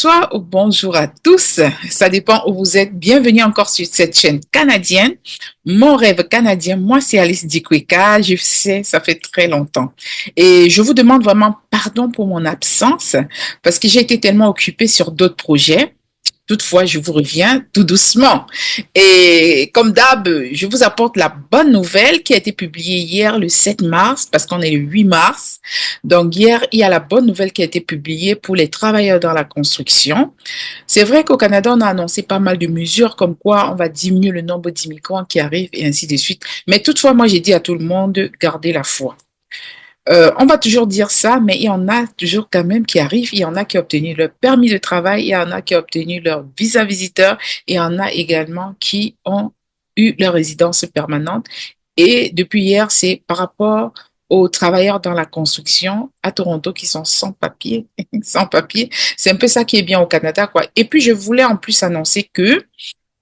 Bonsoir ou bonjour à tous. Ça dépend où vous êtes. Bienvenue encore sur cette chaîne canadienne. Mon rêve canadien, moi, c'est Alice Dikweka. Je sais, ça fait très longtemps. Et je vous demande vraiment pardon pour mon absence parce que j'ai été tellement occupée sur d'autres projets. Toutefois, je vous reviens tout doucement. Et comme d'hab, je vous apporte la bonne nouvelle qui a été publiée hier le 7 mars, parce qu'on est le 8 mars. Donc hier, il y a la bonne nouvelle qui a été publiée pour les travailleurs dans la construction. C'est vrai qu'au Canada, on a annoncé pas mal de mesures comme quoi on va diminuer le nombre d'immigrants qui arrivent et ainsi de suite. Mais toutefois, moi, j'ai dit à tout le monde de garder la foi. On va toujours dire ça, mais il y en a toujours quand même qui arrivent. Il y en a qui ont obtenu leur permis de travail, il y en a qui ont obtenu leur visa visiteur, et il y en a également qui ont eu leur résidence permanente. Et depuis hier, c'est par rapport aux travailleurs dans la construction à Toronto qui sont sans papier, sans papier. C'est un peu ça qui est bien au Canada, quoi. Et puis, je voulais en plus annoncer que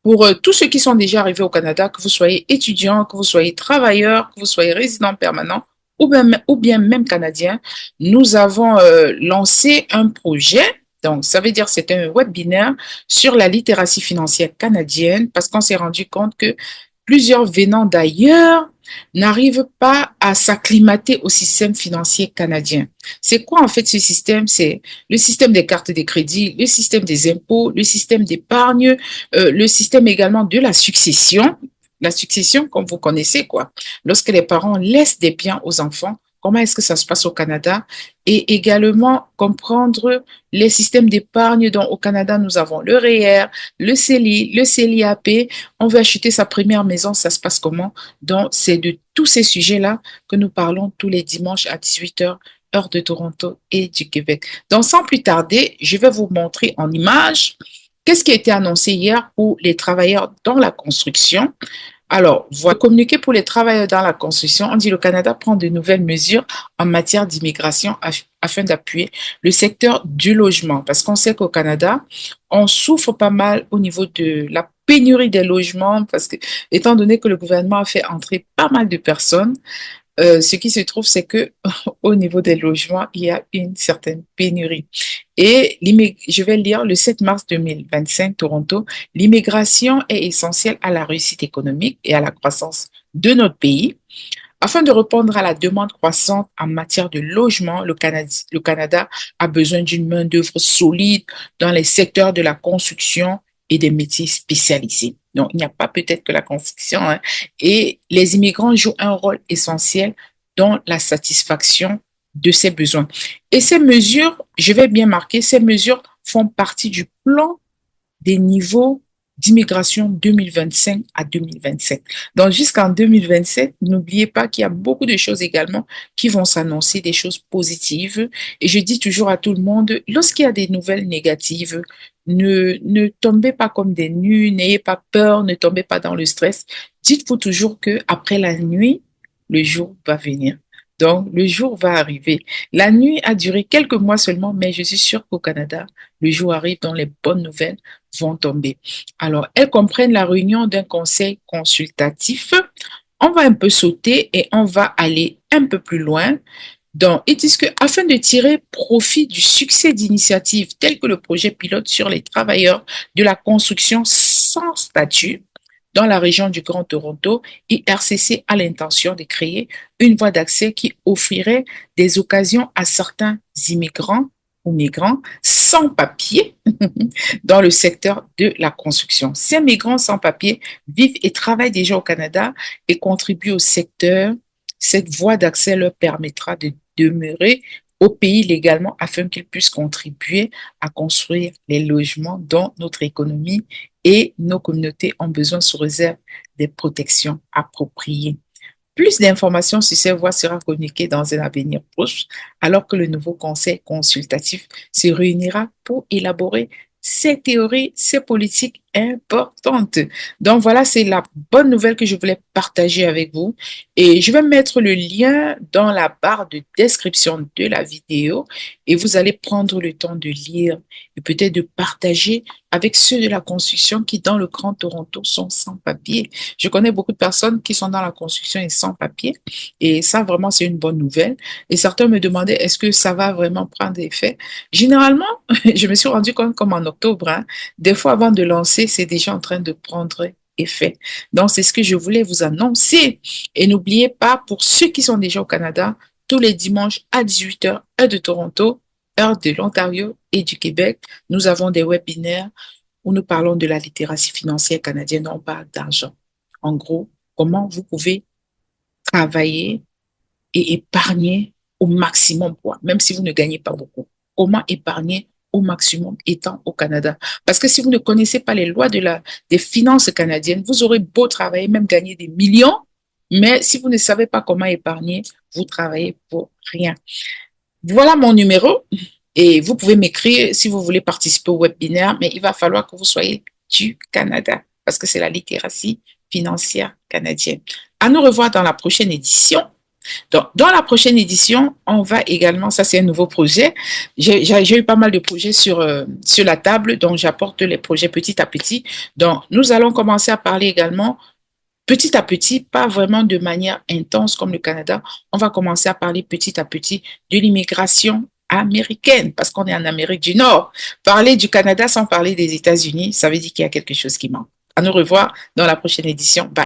pour tous ceux qui sont déjà arrivés au Canada, que vous soyez étudiant, que vous soyez travailleur, que vous soyez résident permanent ou bien même canadien, nous avons lancé un projet. Donc, ça veut dire c'est un webinaire sur la littératie financière canadienne parce qu'on s'est rendu compte que plusieurs venant d'ailleurs n'arrivent pas à s'acclimater au système financier canadien. C'est quoi en fait ce système? C'est le système des cartes de crédit, le système des impôts, le système d'épargne, le système également de la succession. La succession, comme vous connaissez, quoi. Lorsque les parents laissent des biens aux enfants, comment est-ce que ça se passe au Canada? Et également comprendre les systèmes d'épargne dont au Canada, nous avons le REER, le CELI, le CELIAP. On veut acheter sa première maison, ça se passe comment? Donc, c'est de tous ces sujets-là que nous parlons tous les dimanches à 18 heures, heure de Toronto et du Québec. Donc, sans plus tarder, je vais vous montrer en image qu'est-ce qui a été annoncé hier pour les travailleurs dans la construction. Alors, voilà, communiqué pour les travailleurs dans la construction, on dit le Canada prend de nouvelles mesures en matière d'immigration afin d'appuyer le secteur du logement. Parce qu'on sait qu'au Canada, on souffre pas mal au niveau de la pénurie des logements, parce que, étant donné que le gouvernement a fait entrer pas mal de personnes, ce qui se trouve, c'est que au niveau des logements, il y a une certaine pénurie. Et je vais lire le 7 mars 2025, Toronto, l'immigration est essentielle à la réussite économique et à la croissance de notre pays. Afin de répondre à la demande croissante en matière de logement, le Canada a besoin d'une main-d'œuvre solide dans les secteurs de la construction et des métiers spécialisés. Donc, il n'y a pas peut-être que la construction, hein. Et les immigrants jouent un rôle essentiel dans la satisfaction de ces besoins. Et ces mesures, je vais bien marquer, ces mesures font partie du plan des niveaux d'immigration 2025 à 2027. Donc, jusqu'en 2027, n'oubliez pas qu'il y a beaucoup de choses également qui vont s'annoncer, des choses positives. Et je dis toujours à tout le monde, lorsqu'il y a des nouvelles négatives, ne tombez pas comme des nues, n'ayez pas peur, ne tombez pas dans le stress. Dites-vous toujours que après la nuit, le jour va venir. Donc, le jour va arriver. La nuit a duré quelques mois seulement, mais je suis sûre qu'au Canada, le jour arrive dont les bonnes nouvelles vont tomber. Alors, elles comprennent la réunion d'un conseil consultatif. On va un peu sauter et on va aller un peu plus loin. Donc, ils disent que afin de tirer profit du succès d'initiatives telles que le projet pilote sur les travailleurs de la construction sans statut dans la région du Grand Toronto, IRCC a l'intention de créer une voie d'accès qui offrirait des occasions à certains immigrants ou migrants sans papier dans le secteur de la construction. Ces migrants sans papier vivent et travaillent déjà au Canada et contribuent au secteur. Cette voie d'accès leur permettra de demeurer au pays légalement afin qu'ils puissent contribuer à construire les logements dont notre économie et nos communautés ont besoin sous réserve des protections appropriées. Plus d'informations sur ces voies sera communiquées dans un avenir proche, alors que le nouveau conseil consultatif se réunira pour élaborer ces théories, ces politiques importante. Donc voilà, c'est la bonne nouvelle que je voulais partager avec vous. Et je vais mettre le lien dans la barre de description de la vidéo et vous allez prendre le temps de lire et peut-être de partager avec ceux de la construction qui, dans le Grand Toronto, sont sans papier. Je connais beaucoup de personnes qui sont dans la construction et sans papier. Et ça, vraiment, c'est une bonne nouvelle. Et certains me demandaient, est-ce que ça va vraiment prendre effet? Généralement, je me suis rendu compte comme en octobre, hein, des fois avant de lancer, c'est déjà en train de prendre effet. Donc, c'est ce que je voulais vous annoncer. Et n'oubliez pas, pour ceux qui sont déjà au Canada, tous les dimanches à 18h, heure de Toronto, heure de l'Ontario et du Québec, nous avons des webinaires où nous parlons de la littératie financière canadienne. On parle d'argent. En gros, comment vous pouvez travailler et épargner au maximum, quoi, même si vous ne gagnez pas beaucoup. Comment épargner au maximum étant au Canada? Parce que si vous ne connaissez pas les lois des finances canadiennes, vous aurez beau travailler, même gagner des millions, mais si vous ne savez pas comment épargner, vous travaillez pour rien. Voilà mon numéro et vous pouvez m'écrire si vous voulez participer au webinaire, mais il va falloir que vous soyez du Canada parce que c'est la littératie financière canadienne. À nous revoir dans la prochaine édition. Donc, dans la prochaine édition, on va également, ça c'est un nouveau projet. J'ai eu pas mal de projets sur la table, donc j'apporte les projets petit à petit. Donc, nous allons commencer à parler également petit à petit, pas vraiment de manière intense comme le Canada. On va commencer à parler petit à petit de l'immigration américaine, parce qu'on est en Amérique du Nord. Parler du Canada sans parler des États-Unis, ça veut dire qu'il y a quelque chose qui manque. À nous revoir dans la prochaine édition. Bye.